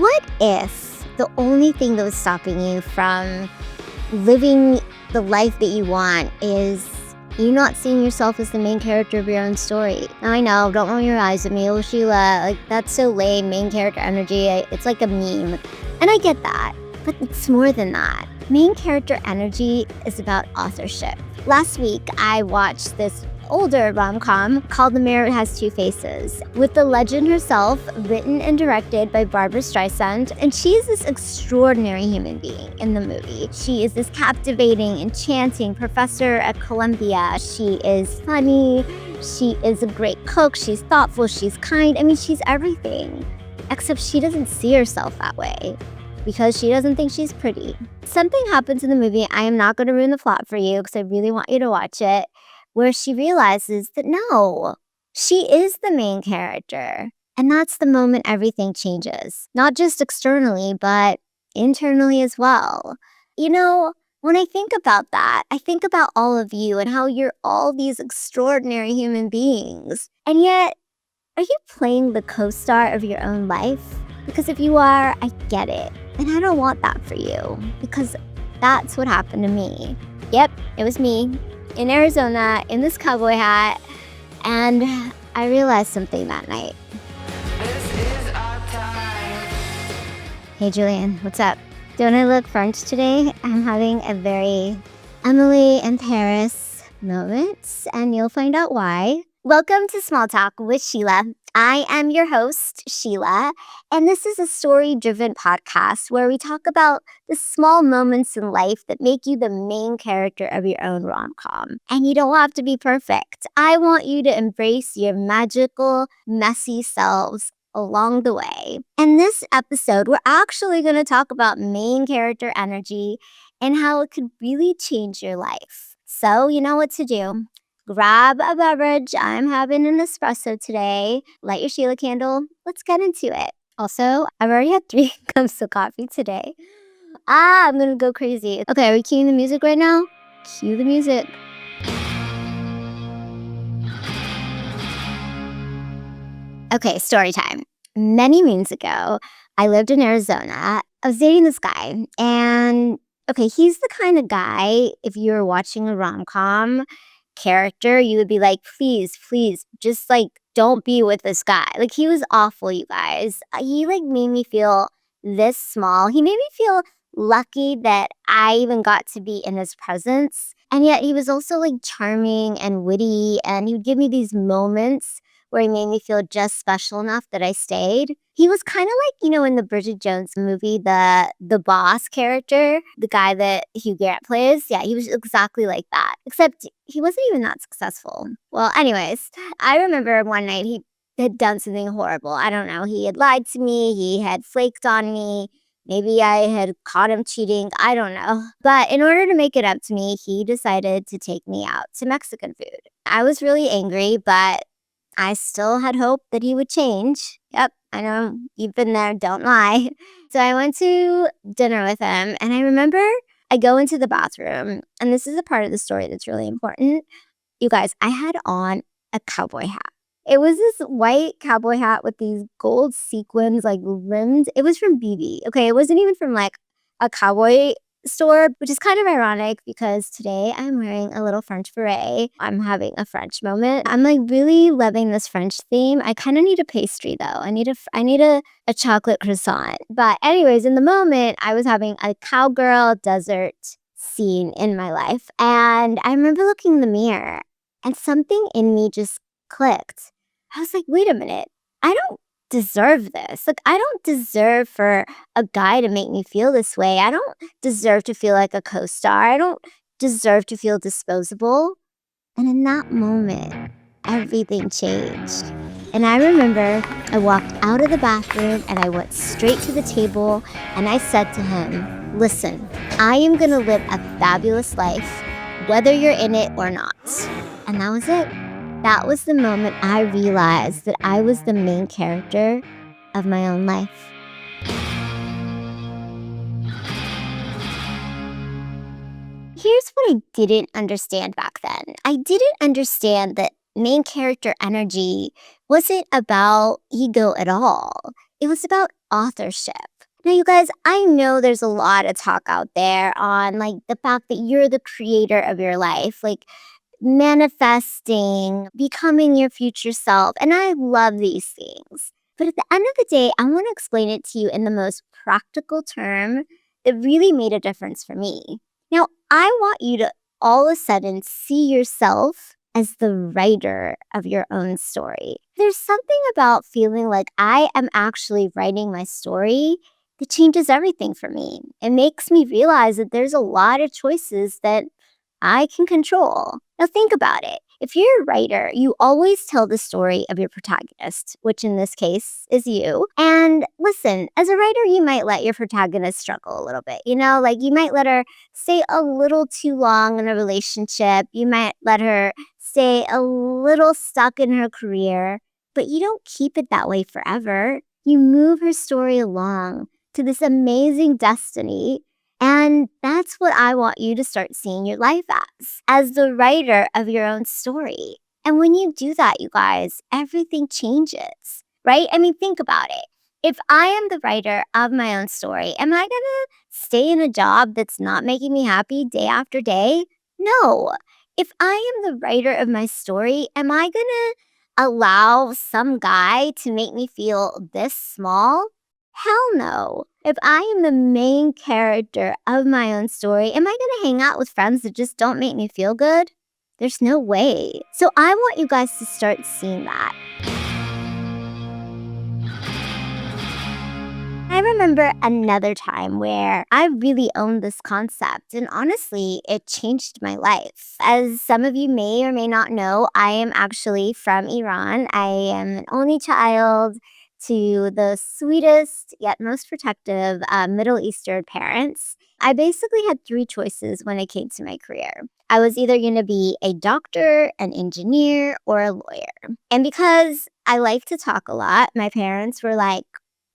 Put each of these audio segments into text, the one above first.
What if the only thing that was stopping you from living the life that you want is you not seeing yourself as the main character of your own story? Now, I know, don't roll your eyes at me. Oh, Sheila, like, that's so lame, main character energy. It's like a meme. And I get that, but it's more than that. Main character energy is about authorship. Last week, I watched this older rom-com called The Mirror Has Two Faces, with the legend herself, written and directed by Barbara Streisand, and she is this extraordinary human being in the movie. She is this captivating, enchanting professor at Columbia. She is funny, she is a great cook, she's thoughtful, she's kind. I mean, she's everything, except she doesn't see herself that way because she doesn't think she's pretty. Something happens in the movie, I am not going to ruin the plot for you because I really want you to watch it, where she realizes that no, she is the main character. And that's the moment everything changes. Not just externally, but internally as well. You know, when I think about that, I think about all of you and how you're all these extraordinary human beings. And yet, are you playing the co-star of your own life? Because if you are, I get it. And I don't want that for you, because that's what happened to me. Yep, it was me. In Arizona, in this cowboy hat, and I realized something that night. This is our time. Hey Julian, what's up? Don't I look French today? I'm having a very Emily in Paris moment, and you'll find out why. Welcome to Small Talk with Sheila. I am your host, Sheila, and this is a story-driven podcast where we talk about the small moments in life that make you the main character of your own rom-com. And you don't have to be perfect. I want you to embrace your magical, messy selves along the way. In this episode, we're actually going to talk about main character energy and how it could really change your life. So you know what to do. Grab a beverage. I'm having an espresso today. Light your Sheila candle. Let's get into it. Also, I've already had 3 cups of coffee today. I'm gonna go crazy. Okay, are we cueing the music right now? Cue the music. Okay, story time. Many moons ago, I lived in Arizona. I was dating this guy, and okay, he's the kind of guy, if you were watching a rom-com character, you would be like, please, just like, don't be with this guy. Like, he was awful, you guys. He like made me feel this small. He made me feel lucky that I even got to be in his presence. And yet he was also like charming and witty, and he would give me these moments where he made me feel just special enough that I stayed. He was kind of like, you know, in the Bridget Jones movie, the boss character, the guy that Hugh Grant plays. Yeah, he was exactly like that, except he wasn't even that successful. Well, anyways, I remember one night he had done something horrible. I don't know. He had lied to me. He had flaked on me. Maybe I had caught him cheating. I don't know. But in order to make it up to me, he decided to take me out to Mexican food. I was really angry, but I still had hope that he would change. Yep, I know, you've been there, don't lie. So I went to dinner with him, and I remember I go into the bathroom, and this is a part of the story that's really important. You guys, I had on a cowboy hat. It was this white cowboy hat with these gold sequins, like rimmed. It was from BB. Okay, it wasn't even from like a cowboy store, which is kind of ironic because today I'm wearing a little French beret. I'm having a French moment. I'm like really loving this French theme. I kind of need a pastry though. I need a chocolate croissant. But anyways, in the moment, I was having a cowgirl desert scene in my life. And I remember looking in the mirror and something in me just clicked. I was like, wait a minute. I don't deserve this. Like, I don't deserve for a guy to make me feel this way. I don't deserve to feel like a co-star. I don't deserve to feel disposable. And in that moment, everything changed. And I remember I walked out of the bathroom and I went straight to the table and I said to him, listen, I am going to live a fabulous life, whether you're in it or not. And that was it. That was the moment I realized that I was the main character of my own life. Here's what I didn't understand back then. I didn't understand that main character energy wasn't about ego at all. It was about authorship. Now, you guys, I know there's a lot of talk out there on like the fact that you're the creator of your life, like manifesting, becoming your future self. And I love these things. But at the end of the day, I want to explain it to you in the most practical term that really made a difference for me. Now, I want you to all of a sudden see yourself as the writer of your own story. There's something about feeling like I am actually writing my story that changes everything for me. It makes me realize that there's a lot of choices that I can control. Now, think about it. If you're a writer, you always tell the story of your protagonist, which in this case is you. And listen, as a writer, you might let your protagonist struggle a little bit. Like you might let her stay a little too long in a relationship. You might let her stay a little stuck in her career, but you don't keep it that way forever. You move her story along to this amazing destiny. And that's what I want you to start seeing your life as the writer of your own story. And when you do that, you guys, everything changes, right? I mean, think about it. If I am the writer of my own story, am I going to stay in a job that's not making me happy day after day? No. If I am the writer of my story, am I going to allow some guy to make me feel this small? Hell no. If I am the main character of my own story, am I going to hang out with friends that just don't make me feel good? There's no way. So I want you guys to start seeing that. I remember another time where I really owned this concept, and honestly, it changed my life. As some of you may or may not know, I am actually from Iran. I am an only child to the sweetest yet most protective Middle Eastern parents. I basically had three choices when it came to my career. I was either going to be a doctor, an engineer, or a lawyer. And because I like to talk a lot, my parents were like,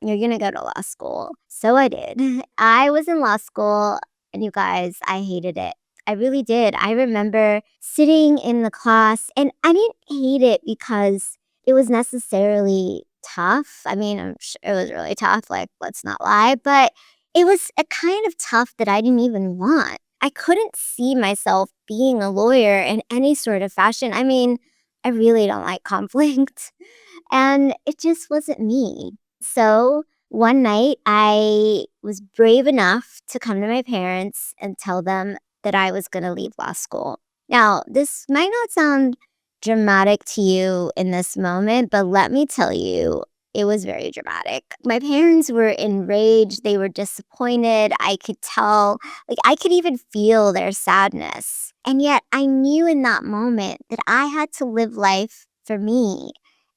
you're going to go to law school. So I did. I was in law school, and you guys, I hated it. I really did. I remember sitting in the class, and I didn't hate it because it was necessarily tough. I mean, I'm sure it was really tough, like, let's not lie, but it was a kind of tough that I didn't even want. I couldn't see myself being a lawyer in any sort of fashion. I mean, I really don't like conflict, and it just wasn't me. So one night, I was brave enough to come to my parents and tell them that I was going to leave law school. Now, this might not sound dramatic to you in this moment, but let me tell you, it was very dramatic. My parents were enraged. They were disappointed. I could tell, like, I could even feel their sadness. And yet, I knew in that moment that I had to live life for me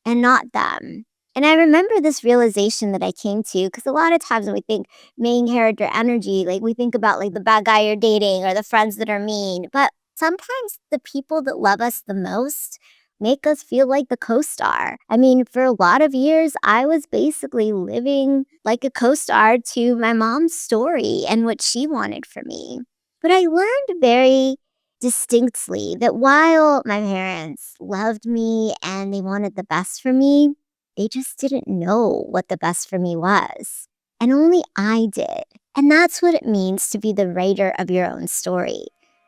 and not them. And I remember this realization that I came to because a lot of times when we think main character energy, like we think about like the bad guy you're dating or the friends that are mean. But sometimes the people that love us the most make us feel like the co-star. I mean, for a lot of years, I was basically living like a co-star to my mom's story and what she wanted for me. But I learned very distinctly that while my parents loved me and they wanted the best for me, they just didn't know what the best for me was. And only I did. And that's what it means to be the writer of your own story.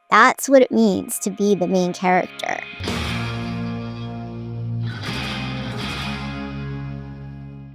That's what it means to be the main character.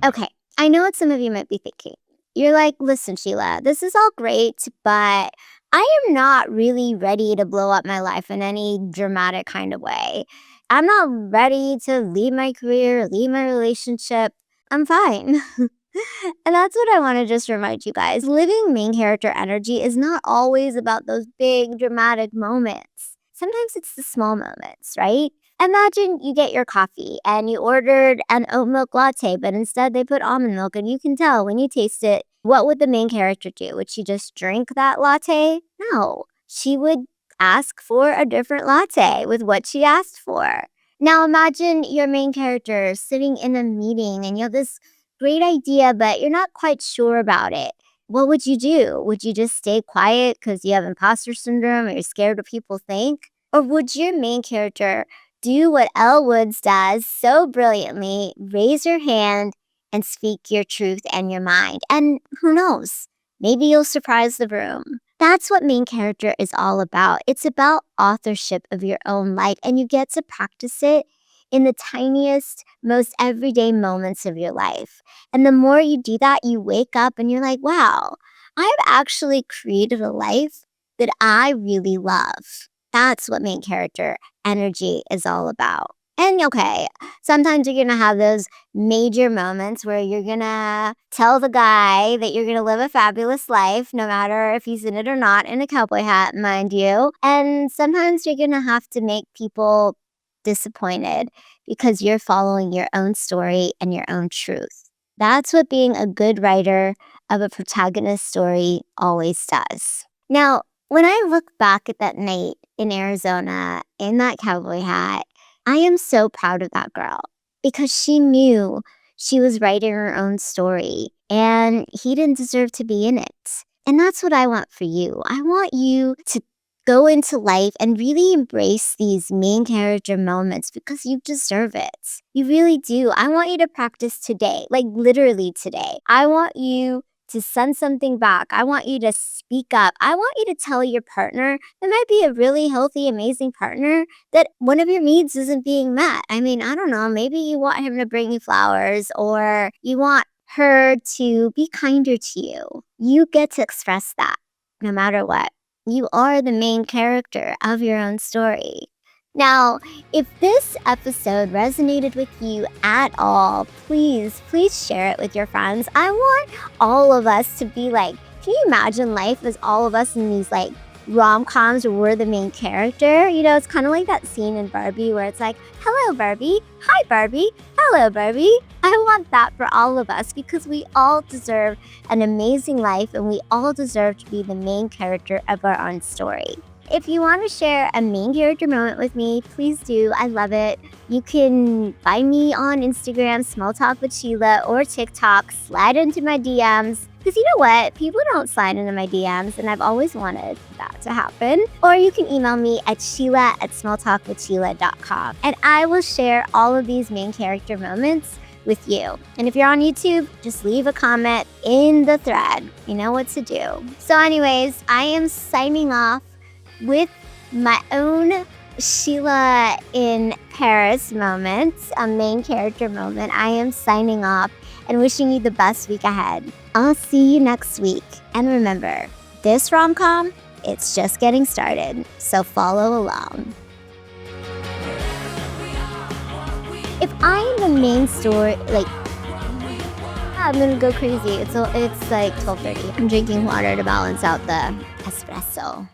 Okay, I know what some of you might be thinking. You're like, listen, Sheila, this is all great, but I am not really ready to blow up my life in any dramatic kind of way. I'm not ready to leave my career, leave my relationship. I'm fine. And that's what I want to just remind you guys. Living main character energy is not always about those big dramatic moments. Sometimes it's the small moments, right? Imagine you get your coffee and you ordered an oat milk latte, but instead they put almond milk, and you can tell when you taste it. What would the main character do? Would she just drink that latte? No. She would ask for a different latte with what she asked for. Now imagine your main character sitting in a meeting and you have this great idea, but you're not quite sure about it. What would you do? Would you just stay quiet because you have imposter syndrome or you're scared what people think? Or would your main character do what Elle Woods does so brilliantly, raise her hand and speak your truth and your mind. And who knows? Maybe you'll surprise the room. That's what main character is all about. It's about authorship of your own life, and you get to practice it in the tiniest, most everyday moments of your life. And the more you do that, you wake up and you're like, wow, I've actually created a life that I really love. That's what main character energy is all about. And okay, sometimes you're gonna have those major moments where you're gonna tell the guy that you're gonna live a fabulous life, no matter if he's in it or not, in a cowboy hat, mind you. And sometimes you're gonna have to make people disappointed because you're following your own story and your own truth. That's what being a good writer of a protagonist story always does. Now, when I look back at that night in Arizona in that cowboy hat, I am so proud of that girl because she knew she was writing her own story and he didn't deserve to be in it. And that's what I want for you. I want you to go into life and really embrace these main character moments because you deserve it. You really do. I want you to practice today, like literally today. I want you to send something back. I want you to speak up. I want you to tell your partner that might be a really healthy, amazing partner that one of your needs isn't being met. I mean, I don't know. Maybe you want him to bring you flowers or you want her to be kinder to you. You get to express that no matter what. You are the main character of your own story. Now, if this episode resonated with you at all, please share it with your friends. I want all of us to be like, can you imagine life as all of us in these like rom-coms where we're the main character? You know, it's kind of like that scene in Barbie where it's like, hello, Barbie. Hi, Barbie. Hello, Barbie. I want that for all of us because we all deserve an amazing life and we all deserve to be the main character of our own story. If you want to share a main character moment with me, please do. I love it. You can find me on Instagram, Small Talk with Sheila, or TikTok. Slide into my DMs. Because you know what? People don't slide into my DMs, and I've always wanted that to happen. Or you can email me at sheila@smalltalkwithsheila.com. And I will share all of these main character moments with you. And if you're on YouTube, just leave a comment in the thread. You know what to do. So anyways, I am signing off with my own Sheila in Paris moment, a main character moment. I am signing off and wishing you the best week ahead. I'll see you next week. And remember, this rom-com, it's just getting started, so follow along. If I'm the main story, like, I'm gonna go crazy. It's like 12:30. I'm drinking water to balance out the espresso.